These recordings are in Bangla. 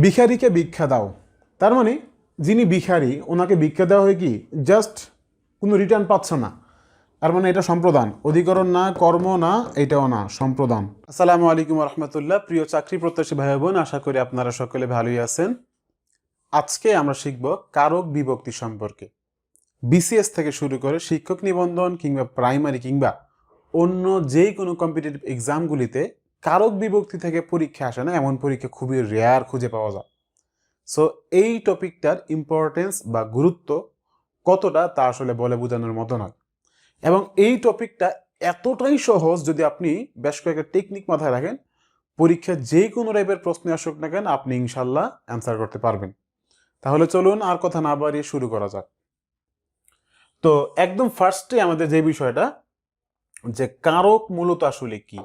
ভিখারিকে ভিক্ষা দাও, তার মানে যিনি ভিখারি ওনাকে ভিক্ষা দেওয়া হয় কি জাস্ট কোনো রিটার্ন পাচ্ছে না, তার মানে এটা সম্প্রদান, অধিকরণ না, কর্ম না, এটাও না, সম্প্রদান। আসসালামু আলাইকুম রহমতুল্লাহ। প্রিয় চাকরি প্রত্যাশী ভাই বোন, আশা করি আপনারা সকলে ভালোই আছেন। আজকে আমরা শিখব কারক বিভক্তি সম্পর্কে। বিসিএস থেকে শুরু করে শিক্ষক নিবন্ধন কিংবা প্রাইমারি কিংবা অন্য যে কোনো কম্পিটিটিভ এক্সামগুলিতে কারক বিভক্তি থেকে পরীক্ষা আসে না, এমন পরীক্ষা খুবই রেয়ার খুঁজে পাওয়া যায়। সো এই টপিকটার ইম্পর্টেন্স বা গুরুত্ব কতটা তা আসলে বলে বোঝানোর মতো নয়, এবং এই টপিকটা এতটাই সহজ, যদি আপনি বেশ কয়েকটা টেকনিক মাথায় রাখেন, পরীক্ষা যে কোনো টাইপের প্রশ্ন আসুক না কেন আপনি ইনশাল্লাহ অ্যান্সার করতে পারবেন। তাহলে চলুন আর কথা না বাড়িয়ে শুরু করা যাক। তো একদম ফার্স্টে আমাদের যে বিষয়টা, যে কারক মূলত আসলে কি,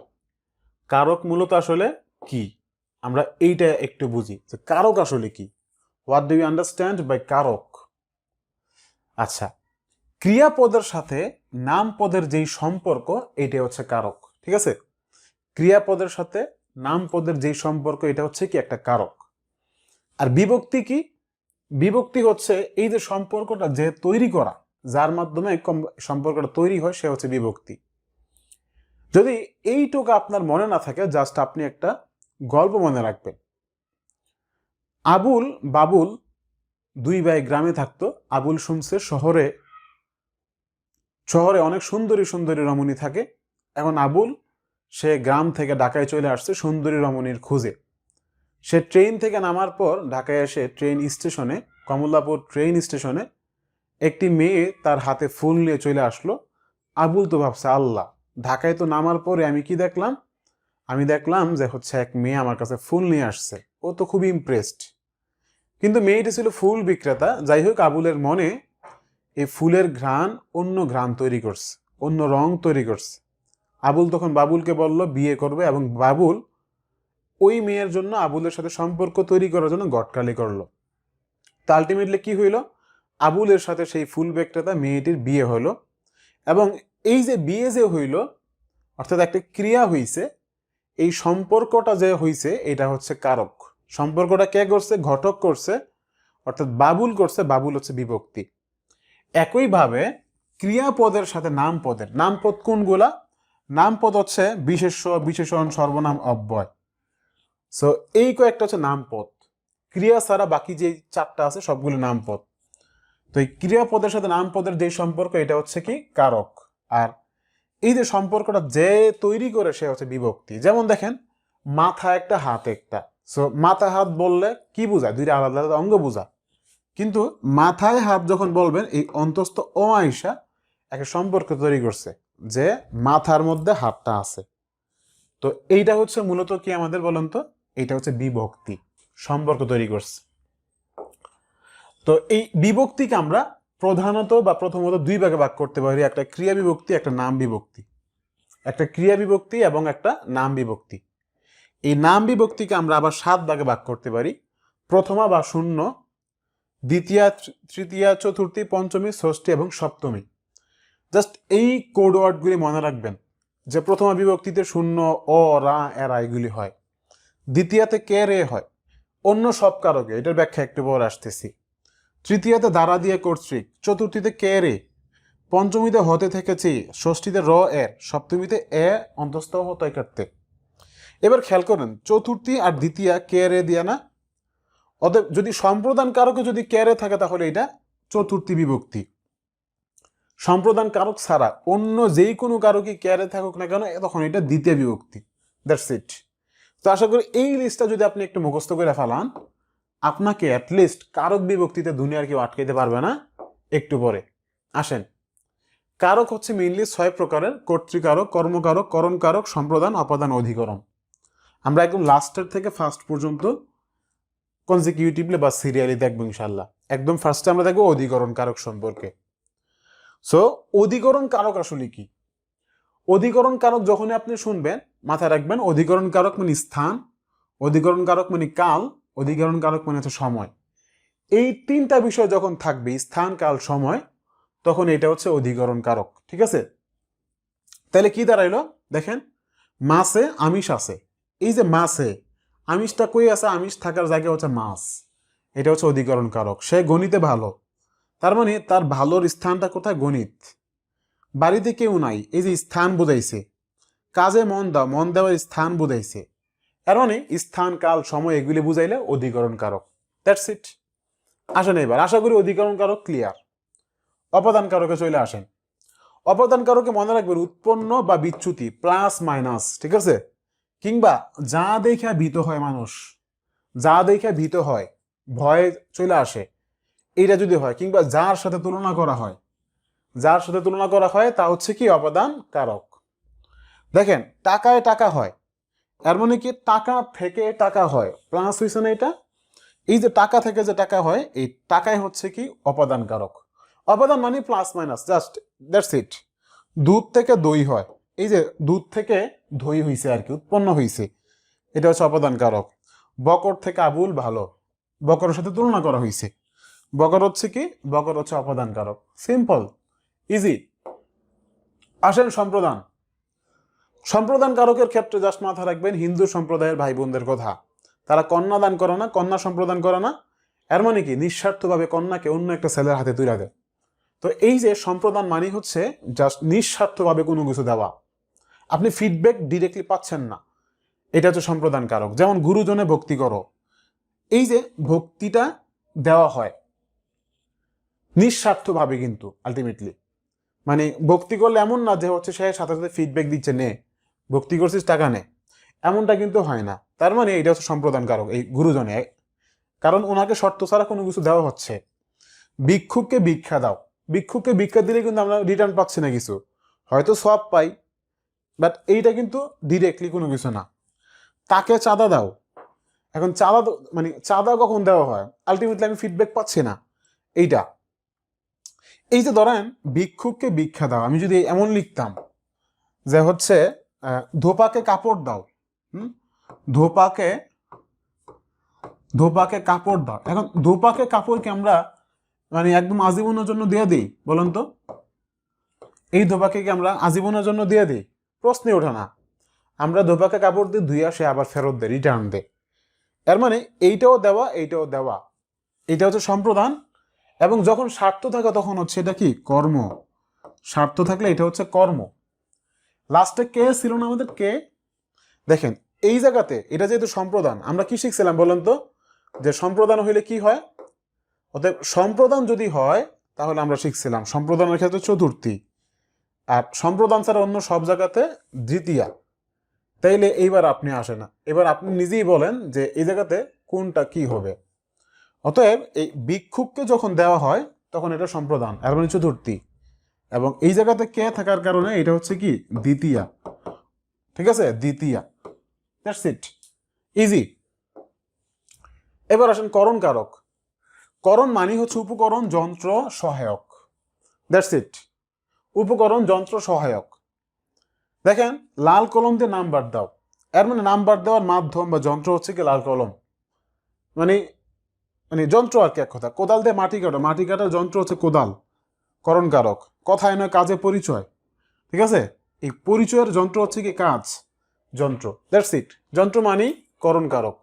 কারক মূলত আসলে কি, আমরা এইটা একটু বুঝি যে কারক আসলে কি। What do you understand by কারক? আচ্ছা, ক্রিয়াপদের সাথে নাম পদের যেই সম্পর্ক, এটাই হচ্ছে কারক। ঠিক আছে, ক্রিয়াপদের সাথে নাম পদের যেই সম্পর্ক, এটা হচ্ছে কি একটা কারক। আর বিভক্তি কি? বিভক্তি হচ্ছে এই যে সম্পর্কটা যে তৈরি করা, যার মাধ্যমে সম্পর্কটা তৈরি হয়, সে হচ্ছে বিভক্তি। যদি এইটুকু আপনার মনে না থাকে, জাস্ট আপনি একটা গল্প মনে রাখবেন। আবুল বাবুল দুই ভাই গ্রামে থাকতো। আবুল শুনছে শহরে শহরে অনেক সুন্দরী সুন্দরী রমণী থাকে। এখন আবুল সে গ্রাম থেকে ঢাকায় চলে আসছে সুন্দরী রমণীর খোঁজে। সে ট্রেন থেকে নামার পর ঢাকায় এসে ট্রেন স্টেশনে, কমলাপুর ট্রেন স্টেশনে একটি মেয়ে তার হাতে ফুল নিয়ে চলে আসলো। আবুল তো ভাবছে, আল্লাহ, ঢাকায় তো নামার পরে আমি কি দেখলাম? আমি দেখলাম যে হচ্ছে এক মেয়ে আমার কাছে ফুল নিয়ে আসছে। ও তো খুবই ইমপ্রেসড। কিন্তু মেয়েটি ছিল ফুল বিক্রেতা। যাই হোক, আবুলের মনে এই ফুলের ঘ্রাণ অন্য ঘ্রাণ তৈরি করছে, অন্য রং তৈরি করছে। আবুল তখন বাবুলকে বলল বিয়ে করবে, এবং বাবুল ওই মেয়ের জন্য আবুলের সাথে সম্পর্ক তৈরি করার জন্য গটকালি করলো। তা আলটিমেটলি কি হইল? আবুলের সাথে সেই ফুল বিক্রেতা মেয়েটির বিয়ে হলো। এবং এই যে বিয়ে যে হইল, অর্থাৎ একটা ক্রিয়া হইছে, এই সম্পর্কটা যে হইছে এটা হচ্ছে কারক। সম্পর্কটা কে করছে? ঘটক করছে, অর্থাৎ বাবুল করছে। বাবুল হচ্ছে বিভক্তি। একইভাবে ক্রিয়াপদের সাথে নাম পদের, নাম পদ কোনগুলা? নাম পদ হচ্ছে বিশেষ্য, বিশেষণ, সর্বনাম, অব্যয়। সো এই কয়েকটা হচ্ছে নাম পদ। ক্রিয়া ছাড়া বাকি যে চারটা আছে সবগুলো নাম পদ। তো এই ক্রিয়াপদের সাথে নাম পদের যে সম্পর্ক, এটা হচ্ছে কি কারক। আর এই যে সম্পর্কটা যে তৈরি করে, সে হচ্ছে বিভক্তি। যেমন দেখেন, মাথা একটা, হাত একটা। সো মাথা হাত বললে কি বোঝায়? দুইটা আলাদা আলাদা অঙ্গ বোঝায়। কিন্তু মাথায় হাত যখন বলবেন, এই অন্তস্থ ও আইসা একটা সম্পর্ক তৈরি করছে যে মাথার মধ্যে হাতটা আছে। তো এইটা হচ্ছে মূলত কি আমাদের বলেন তো? এইটা হচ্ছে বিভক্তি, সম্পর্ক তৈরি করছে। তো এই বিভক্তিকে আমরা প্রধানত বা প্রথমত দুই ভাগে ভাগ করতে পারি, একটা ক্রিয়া বিভক্তি, একটা নাম বিভক্তি। একটা ক্রিয়া বিভক্তি এবং একটা নাম বিভক্তি। এই নাম বিভক্তিকে আমরা আবার 7 ভাগে ভাগ করতে পারি। প্রথমা বা শূন্য, দ্বিতীয়া, তৃতীয়া, চতুর্থী, পঞ্চমী, ষষ্ঠী এবং সপ্তমী। জাস্ট এই কোড ওয়ার্ডগুলি মনে রাখবেন যে প্রথমা বিভক্তিতে শূন্য, অ, রা, এরা এগুলি হয়। দ্বিতীয়াতে কে, রে হয়। অন্য সব কারকে, এটার ব্যাখ্যা একটু পর আসতেছি। তৃতীয়তে দ্বারা দিয়ে কর্তৃক, চতুর্থীতে কে, রে, পঞ্চমীতে হতে থেকেছি, ষষ্ঠীতে র, এর, সপ্তমীতে এ অন্তস্থ হতয় কাটতে। এবার খেয়াল করেন, চতুর্থী আর দ্বিতীয়া কে, রে দিয়া না? অতএব যদি সম্প্রদান কারকে যদি কে, রে থাকে, তাহলে এটা চতুর্থী বিভক্তি। সম্প্রদান কারক ছাড়া অন্য যেই কোনো কারকই কে, রে থাকুক না কেন, তখন এটা দ্বিতীয় বিভক্তি। That's it. তো আশা করি এই লিস্টটা যদি আপনি একটু মুখস্থ করে ফেলান, আপনাকে অ্যাটলিস্ট কারক বিভক্তিতে দুনিয়ার কেউ আটকাইতে পারবে না। একটু পরে আসেন, কারক হচ্ছে মেইনলি 6 প্রকারের: কর্তৃকারক, কর্মকারক, করণকারক, সম্প্রদান, অপাদান, অধিকরণ। আমরা একদম লাস্টের থেকে ফার্স্ট পর্যন্ত কনজিকিউটিভলি বা সিরিয়ালি দেখবো ইনশাল্লাহ। একদম ফার্স্টে আমরা দেখবো অধিকরণ কারক সম্পর্কে। সো অধিকরণ কারক আসলে কি? অধিকরণ কারক যখনই আপনি শুনবেন, মাথায় রাখবেন অধিকরণ কারক মানে স্থান, অধিকরণ কারক মানে কাল, অধিকরণ কারক মানে হচ্ছে সময়। এই তিনটা বিষয় যখন থাকবে, স্থান, কাল, সময়, তখন এটা হচ্ছে অধিকরণ কারক। ঠিক আছে? তাহলে কি দাঁড়াইলো? দেখেন, মাছে আমিষ আছে। এই যে মাছে আমিষটা কই আছে, আমিষ থাকার জায়গা হচ্ছে মাছ, এটা হচ্ছে অধিকরণ কারক। সে গণিতে ভালো, তার মানে তার ভালোর স্থানটা কোথায়, গণিত। বাড়িতে কেউ নাই, এই যে স্থান বুঝাইছে। কাজে মন দাও, মন দেওয়ার স্থান বুঝাইছে। এর মানে স্থান, কাল, সময় এগুলি বুঝাইলে অধিকরণ কারক। That's it. আসেন এবার, আশা করি অধিকরণ কারক ক্লিয়ার। অপাদান কারকে চলে আসেন। অপাদান কারকে মনে রাখবেন উৎপন্ন বা বিচ্যুতি, প্লাস মাইনাস, ঠিক আছে? কিংবা যা দেখে ভীত হয় মানুষ, যা দেখে ভীত হয়, ভয় চলে আসে, এইটা যদি হয়, কিংবা যার সাথে তুলনা করা হয়, যার সাথে তুলনা করা হয় তা হচ্ছে কি অপাদান কারক। দেখেন টাকায় টাকা হয়, এর মানে কি টাকা থেকে টাকা হয়, প্লাস হয়েছে না এটা? এই যে টাকা থেকে যে টাকা হয়, এই টাকায় হচ্ছে কি অপাদান কারক। অপাদান মানে plus minus, just that's it. দুধ থেকে দই হয়, এই যে দুধ থেকে দই হইছে আর কি, উৎপন্ন হইছে, এটা হচ্ছে অপাদান কারক। বকর থেকে আবুল ভালো, বকরের সাথে তুলনা করা হয়েছে, বকর হচ্ছে কি, বকর হচ্ছে অপাদান কারক। Simple, easy. আসেন সম্প্রদান। সম্প্রদান কারকের ক্ষেত্রে জাস্ট মাথা রাখবেন হিন্দু সম্প্রদায়ের ভাই বোনদের কথা। তারা কন্যা দান করে না, কন্যা সম্প্রদান করে না। এর মানে কি নিঃস্বার্থভাবে কন্যাকে অন্য একটা ছেলের হাতে তুলে দেয়। তো এই যে সম্প্রদান মানে হচ্ছে জাস্ট নিঃস্বার্থভাবে কোনো কিছু দেওয়া, আপনি ফিডব্যাক ডিরেক্টলি পাচ্ছেন না, এটা হচ্ছে সম্প্রদান কারক। যেমন গুরুজনে ভক্তি করো, এই যে ভক্তিটা দেওয়া হয় নিঃস্বার্থভাবে, কিন্তু আলটিমেটলি মানে ভক্তি করলে এমন না যে হচ্ছে সে সাথে সাথে ফিডব্যাক দিচ্ছে নে ভক্তি করছিস টাকা নে, এমনটা কিন্তু হয় না। তার মানে এটা হচ্ছে সম্প্রদান কারক এই গুরুজনে, কারণ ওনাকে শর্ত ছাড়া কোনো কিছু দেওয়া হচ্ছে। ভিক্ষুককে ভিক্ষা দাও, ভিক্ষুককে ভিক্ষা দিলে কিন্তু আমরা রিটার্ন পাচ্ছি না কিছু, হয়তো সব পাই, বাট এইটা কিন্তু ডিরেক্টলি কোনো কিছু না। তাকে চাঁদা দাও, এখন চাঁদা মানে চাঁদা কখন দেওয়া হয়, আলটিমেটলি আমি ফিডব্যাক পাচ্ছি না এইটা। এই যে ধরেন ভিক্ষুককে ভিক্ষা দাও, আমি যদি এমন লিখতাম যে হচ্ছে ধোপাকে কাপড় দাও, ধোপাকে ধোপাকে কাপড় দাও। এখন ধোপাকে কাপড় কি আমরা মানে একদম আজীবনের জন্য দিয়ে দিই, বলুন তো? এই ধোপাকে কি আমরা আজীবনের জন্য দিয়ে দিই? প্রশ্নই ওঠে না। আমরা ধোপাকে কাপড় দিয়ে ধুইয়া সে আবার ফেরত দেয়, রিটার্ন দেয়। এর মানে এইটাও দেওয়া, এইটাও দেওয়া, এটা হচ্ছে সম্প্রদান। এবং যখন স্বার্থ থাকে তখন হচ্ছে এটা কি কর্ম, স্বার্থ থাকলে এটা হচ্ছে কর্ম। লাস্টে কে ছিল না আমাদের, কে? দেখেন এই জায়গাতে এটা যেহেতু সম্প্রদান, আমরা কি শিখছিলাম বলেন তো, যে সম্প্রদান হইলে কি হয়? অতএব সম্প্রদান যদি হয় তাহলে আমরা শিখছিলাম সম্প্রদানের ক্ষেত্রে চতুর্থী, আর সম্প্রদান ছাড়া অন্য সব জায়গাতে দ্বিতীয়া। তাইলে এইবার আপনি আসে না, এবার আপনি নিজেই বলেন যে এই জায়গাতে কোনটা কি হবে। অতএব এই ভিক্ষুককে যখন দেওয়া হয় তখন এটা সম্প্রদান, এর মানে চতুর্থী, এবং এই জায়গাতে কে থাকার কারণে এটা হচ্ছে কি দ্বিতীয়া, ঠিক আছে, দ্বিতীয়া। That's it, easy. এবার আসেন করণ কারক। করণ মানে হচ্ছে উপকরণ, যন্ত্র, সহায়ক। দ্যাটস ইট, উপকরণ, যন্ত্র, সহায়ক। দেখেন লাল কলম দিয়ে নাম্বার দাও, এর মানে নাম্বার দেওয়ার মাধ্যম বা যন্ত্র হচ্ছে কি লাল কলম, মানে মানে যন্ত্র আর কি। এক কথা, কোদাল দিয়ে মাটি কাটো, মাটি কাটার যন্ত্র হচ্ছে কোদাল, করণ কারক। কথায় নয় কাজে পরিচয়, ঠিক আছে, এই পরিচয়ের যন্ত্র হচ্ছে কি কাজ, যন্ত্র। দ্যাটস ইট, যন্ত্র মানেই করণ কারক।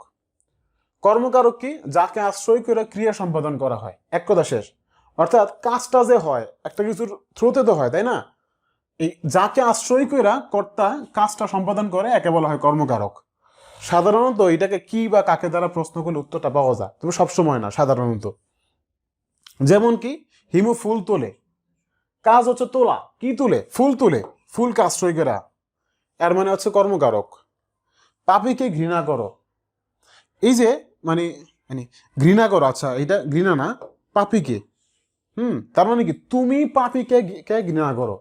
কর্মকারক কি, যাকে আশ্রয় করে ক্রিয়া সম্পাদন করা হয়, এক কথা শেষ। অর্থাৎ কাজটা যে হয় একটা কিছুর থ্রুতে তো হয়, তাই না? এই যাকে আশ্রয় করে কর্তা কাজটা সম্পাদন করে একে বলা হয় কর্মকারক। সাধারণত এটাকে কি বা কাকে দ্বারা প্রশ্ন করলে উত্তরটা পাওয়া যায়, তবে সবসময় না, সাধারণত। যেমন কি হিমু ফুল তোলে, কাজ হচ্ছে তোলা, কি তুলে, ফুল তুলে, ফুলকে আশ্রয় করা, এর মানে হচ্ছে কর্মকারক। পাপীকে ঘৃণা করো, এই যে মানে মানে ঘৃণা করো, আচ্ছা এটা ঘৃণা না, পাপীকে, তার মানে কি তুমি পাপীকে কে ঘৃণা করো,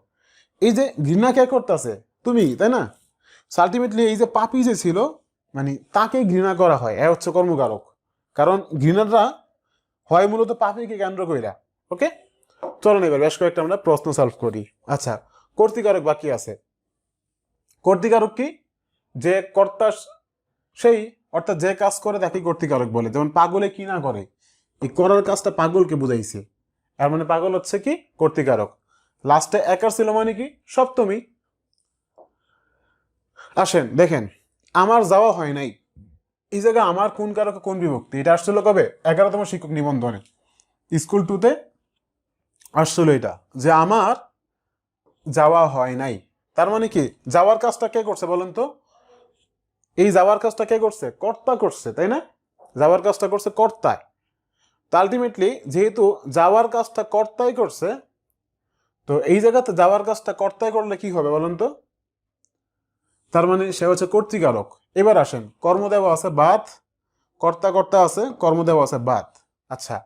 এই যে ঘৃণা কে করতেছে, তুমি, তাই না? আলটিমেটলি এই যে পাপী যে ছিল মানে তাকে ঘৃণা করা হয়, এ হচ্ছে কর্মকারক। কারণ ঘৃণাটা হয় মূলত পাপীকে কেন্দ্র কইরা। ওকে, চলুন এবার বেশ কয়েকটা আমরা প্রশ্ন সলভ করি। আচ্ছা, কর্তৃকারক বাকি আছে। কর্তৃকারক কি, যে কর্তা সেই, অর্থাৎ যে কাজ করে তাকে কর্তৃকারক বলে। যেমন পাগলে কি না করে, এই করার কাজটা পাগলকে বুঝাইছে, এর মানে পাগল হচ্ছে কি কর্তৃকারক। লাস্টে একার ছিল মানে কি সপ্তমী। আসেন দেখেন, আমার যাওয়া হয় নাই, এই জায়গায় আমার কোন কারকে কোন বিভক্তি, এটা আসছিল কবে? 11তম শিক্ষক নিবন্ধনে, স্কুল 2-তে আসছিল এটা, যে আমার যাওয়া হয় নাই। তার মানে কি, যাওয়ার কাজটা কে করছে বলেন তো? এই যাওয়ার কাজটা কে করছে? কর্তা করছে, তাই না? যাওয়ার কাজটা করছে কর্তায়। তো আলটিমেটলি যেহেতু যাওয়ার কাজটা কর্তাই করছে, তো এই জায়গাতে যাওয়ার কাজটা কর্তাই করলে কি হবে বলেন তো? তার মানে সে হচ্ছে কর্তৃকারক। এবার আসেন, কর্ম দেওয়া আছে বাদ, কর্তা কর্তা আছে, কর্ম দেওয়া আছে বাদ। আচ্ছা,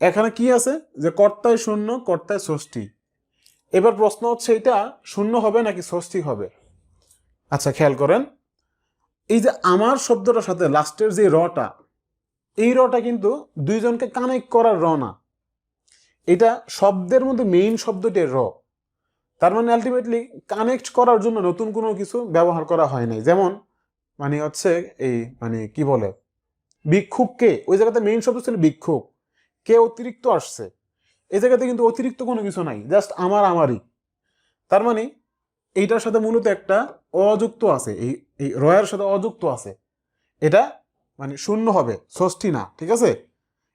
এখানে কি আছে? যে কর্তায় শূন্য, কর্তায় ষষ্ঠী। এবার প্রশ্ন হচ্ছে এটা শূন্য হবে নাকি ষষ্ঠী হবে? আচ্ছা খেয়াল করেন, এই যে আমার শব্দটার সাথে লাস্টের যে রটা, এই রটা কিন্তু দুইজনকে কানেক্ট করার র না, এটা শব্দের মধ্যে মেইন শব্দটি র। তার মানে আলটিমেটলি কানেক্ট করার জন্য নতুন কোনো কিছু ব্যবহার করা হয় নাই। যেমন মানে হচ্ছে এই মানে কি বলে, ভিক্ষুক কে, ওই জায়গাতে মেইন শব্দ ছিল ভিক্ষুক, কে অতিরিক্ত আসছে, এই জায়গাতে কিন্তু অতিরিক্ত কোনো কিছু নাই, জাস্ট আমার আমারই। তার মানে এইটার সাথে মূলত একটা অযুক্ত আছে, এই রয়ের সাথে অযুক্ত আছে, এটা মানে শূন্য হবে, ষষ্ঠী না, ঠিক আছে?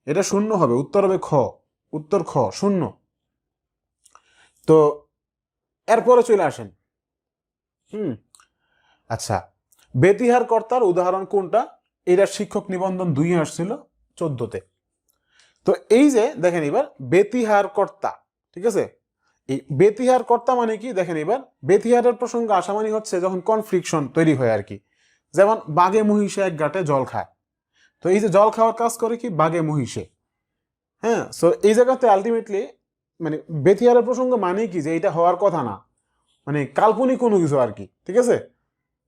এটা শূন্য হবে, উত্তর হবে খ, উত্তর খ, শূন্য। তো এরপরে চলে আসেন, আচ্ছা, বেতিহার কর্তার উদাহরণ কোনটা? এটা শিক্ষক নিবন্ধন 2 আসছিল 14-তে। তো এই যে দেখেন এবার বেতিহার কর্তা, ঠিক আছে? এই বেতিহার কর্তা মানে কি দেখেন, এবার বেতিহারের প্রসঙ্গ আসা মানে হচ্ছে যখন কনফ্লিকশন তৈরি হয় আর কি। যেমন বাঘে মহিষে এক ঘাটে জল খায়, তো এই যে জল খাওয়ার কাজ করে কি বাঘে মহিষে। হ্যাঁ, সো এই জায়গাতে আলটিমেটলি মানে বেতিহারের প্রসঙ্গ মানে কি, যে এটা হওয়ার কথা না, মানে কাল্পনিক কোনো কিছু আর কি, ঠিক আছে?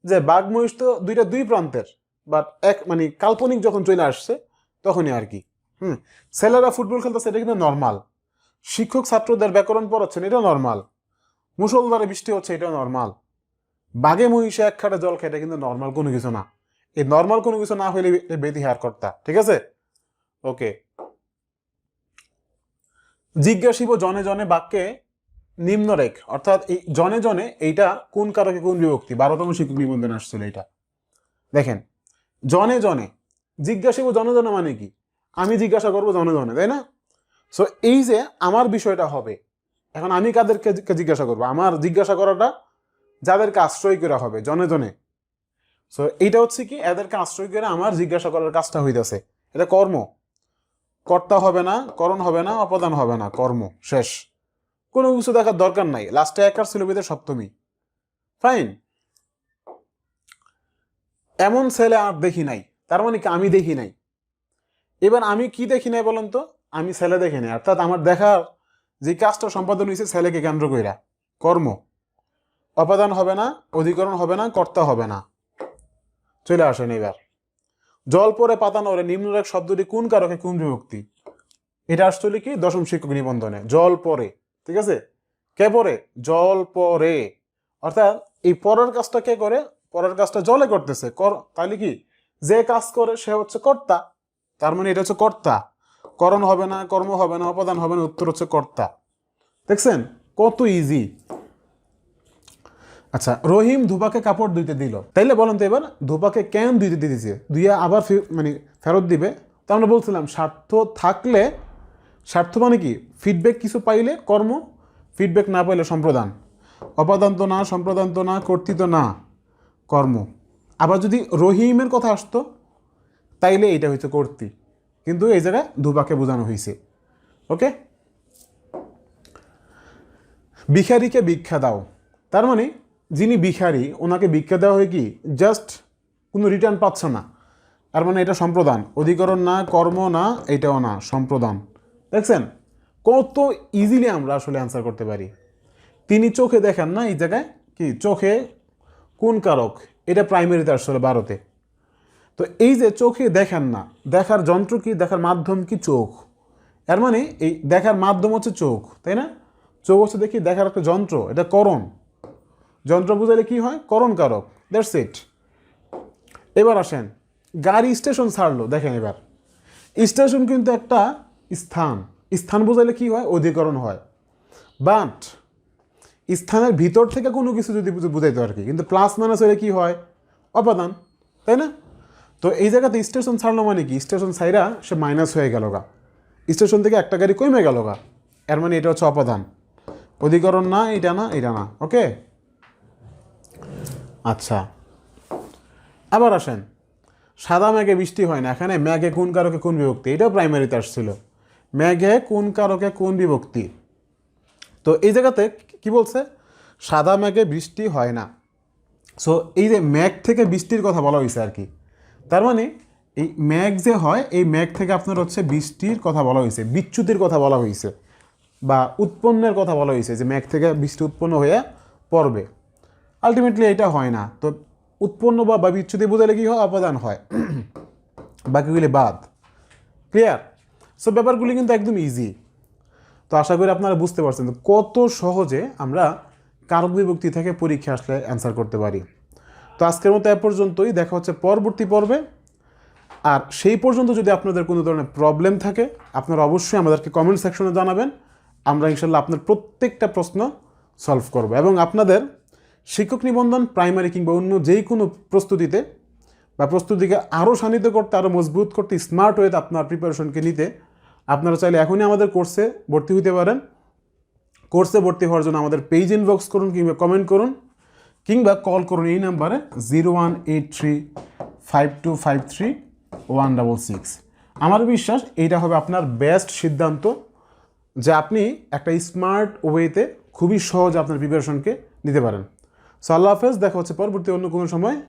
যে বাঘ মহিষ তো দুইটা দুই প্রান্তের, বাট এক মানে কাল্পনিক যখন চলে আসছে তখনই আর কি। ছেলেরা ফুটবল খেলতেছে, এটা কিন্তু নর্মাল। শিক্ষক ছাত্রদের ব্যাকরণ পড়াচ্ছেন, এটা নর্মাল। মুষলধারে বৃষ্টি হচ্ছে, এটা নর্মাল। বাঘে মহিষে এক খাটে জল খায়, এটা কিন্তু নর্মাল কোনো কিছু না। এই নর্মাল কোনো কিছু না হইলে বেতিহার কর্তা, ঠিক আছে? ওকে, জিজ্ঞাসিব জনে জনে বাক্যে নিম্নরেখ, অর্থাৎ এই জনে জনে এইটা কোন কারকে কোন বিভক্তি? 12তম শিক্ষক নিবন্ধন আসছিল এটা। দেখেন, জনে জনে, জিজ্ঞাসিব জনে জনে মানে কি? আমি জিজ্ঞাসা করবো জনে জনে, তাই না? সো এই যে আমার বিষয়টা হবে, এখন আমি কাদেরকে জিজ্ঞাসা করবো? আমার জিজ্ঞাসা করাটা যাদেরকে আশ্রয় করা হবে, জনে জনে। সো এইটা হচ্ছে কি, এদেরকে আশ্রয় করে আমার জিজ্ঞাসা করার কাজটা হইতেছে, এটা কর্ম। কর্তা হবে না, করণ হবে না, অপদান হবে না, কর্ম, শেষ। কোনো কিছু দেখার দরকার নাই, লাস্টে একার ছিল বিধে সপ্তমী, ফাইন। এমন ছেলে আর দেখি নাই, তার মানে কি আমি দেখি নাই। এবার আমি কি দেখি নাই বলেন তো? আমি ছেলে দেখি নাই, অর্থাৎ আমার দেখার যে কাজটা সম্পাদন হয়েছে ছেলেকে কেন্দ্র কইরা, কর্ম। অপদান হবে না, অধিকরণ হবে না, কর্তা হবে না। চলে আসেন এবার, জল পরে পাতা নড়ে নিম্নরেখ শব্দটি কোন কারকে কোন বিভক্তি? এটা আসলে কি 10ম শিক্ষক নিবন্ধনে, জল পরে, ঠিক আছে? কে পরে? জল পরে, অর্থাৎ এই পরের কাজটা কে করে? পরের কাজটা জলে করতেছে, তাহলে কি যে কাজ করে সে হচ্ছে কর্তা, তার মানে এটা হচ্ছে কর্তা। করণ হবে না, কর্ম হবে না, অপদান হবে না, উত্তর হচ্ছে কর্তা। দেখছেন কত ইজি। আচ্ছা, রহিম ধুপাকে কাপড় ধুইতে দিল, তাইলে বলেন তো এবার ধুপাকে কেন ধুইতে দিতেছে? ধুইয়া আবার মানে ফেরত দিবে। তো আমরা বলছিলাম স্বার্থ থাকলে, স্বার্থ মানে কি, ফিডব্যাক কিছু পাইলে কর্ম, ফিডব্যাক না পাইলে সম্প্রদান। অপাদান তো না, সম্প্রদান তো না, কর্তৃত্ব না, কর্ম। আবার যদি রহিমের কথা আসতো তাইলে এটা হইতো কর্তৃ, কিন্তু এই জায়গায় ধুপাকে বোঝানো হয়েছে। ওকে, ভিখারিকে ভিক্ষা দাও, তার মানে যিনি ভিখারি ওনাকে ভিক্ষা দেওয়া হয় কি, জাস্ট কোনো রিটার্ন পাচ্ছে না, তার মানে এটা সম্প্রদান। অধিকরণ না, কর্ম না, এটাও না, সম্প্রদান। দেখছেন কত ইজিলি আমরা আসলে অ্যান্সার করতে পারি। তিনি চোখে দেখেন না, এই জায়গায় কি চোখে কোন কারক? এটা প্রাইমারিতে আসলে 12তে। তো এই যে চোখে দেখেন না, দেখার যন্ত্র কি, দেখার মাধ্যম কি? চোখ। এর মানে এই দেখার মাধ্যম হচ্ছে চোখ, তাই না? চোখ হচ্ছে দেখি দেখার একটা যন্ত্র, এটা করণ। যন্ত্র বুঝাইলে কি হয়? করণ কারক, দ্যাটস ইট। এবার আসেন, গাড়ি স্টেশন ছাড়লো, দেখেন এবার স্টেশন কিন্তু একটা স্থান, স্থান বুঝাইলে কি হয়? অধিকরণ হয়। বাট স্থানের ভিতর থেকে কোনো কিছু যদি বুঝাইতো আর কি, কিন্তু প্লাস মাইনাস হলে কি হয়? অপাদান, তাই না? তো এই জায়গাতে স্টেশন ছাড়লো মানে কি, স্টেশন ছাইরা সে মাইনাস হয়ে গেল গা, স্টেশন থেকে একটা গাড়ি কমে গেল গা, এর মানে এটা হচ্ছে অপদান। অধিকরণ না, এটা না, এটা না। ওকে, আচ্ছা আবার আসেন, সাদা মেঘে বৃষ্টি হয় না, এখানে মেঘে কোন কারকে কোন বিভক্তি, এটাও প্রাইমারিতে আসছিল, মেঘে কোন কারকে কোন বিভক্তি। তো এই জায়গাতে কি বলছে, সাদা মেঘে বৃষ্টি হয় না। সো এই যে মেঘ থেকে বৃষ্টির কথা বলা হয়েছে আর কি, তার মানে এই মেঘ যে হয়, এই মেঘ থেকে আপনার হচ্ছে বৃষ্টির কথা বলা হয়েছে, বিচ্যুতির কথা বলা হয়েছে, বা উৎপন্নের কথা বলা হয়েছে, যে মেঘ থেকে বৃষ্টি উৎপন্ন হয়ে পড়বে। আলটিমেটলি এটা হয় না, তো উৎপন্ন বা বিচ্যুতি বোঝালে কি হয়, অপদান হয়, বাকিগুলি বাদ। ক্লিয়ার? সো ব্যাপারগুলি কিন্তু একদম ইজি। তো আশা করি আপনারা বুঝতে পারছেন কত সহজে আমরা কারক বিভক্তি থেকে পরীক্ষা আসলে অ্যান্সার করতে পারি। তো আজকের মতো এ পর্যন্তই, দেখা হচ্ছে পরবর্তী পর্বে। আর সেই পর্যন্ত যদি আপনাদের কোনো ধরনের প্রবলেম থাকে, আপনারা অবশ্যই আমাদেরকে কমেন্ট সেকশনে জানাবেন, আমরা ইনশাল্লাহ আপনার প্রত্যেকটা প্রশ্ন সলভ করব। এবং আপনাদের শিক্ষক নিবন্ধন, প্রাইমারি কিংবা অন্য যেই কোনো প্রস্তুতিতে বা প্রস্তুতিকে আরও শানিত করতে, আরও মজবুত করতে, স্মার্ট ওয়েতে আপনার প্রিপারেশনকে নিতে আপনারা চাইলে এখনই আমাদের কোর্সে ভর্তি হতে পারেন। কোর্সে ভর্তি হওয়ার জন্য আমাদের পেজ ইনবক্স করুন কিংবা কমেন্ট করুন কিংবা কল করুন এই নাম্বারে 01835253 166। আমার বিশ্বাস এইটা হবে আপনার বেস্ট সিদ্ধান্ত, যে আপনি একটা স্মার্ট ওয়েতে খুবই সহজ আপনার প্রিপারেশনকে নিতে পারেন। সো আল্লাহ হাফেজ, দেখা হচ্ছে পরবর্তী অন্য কোনো সময়।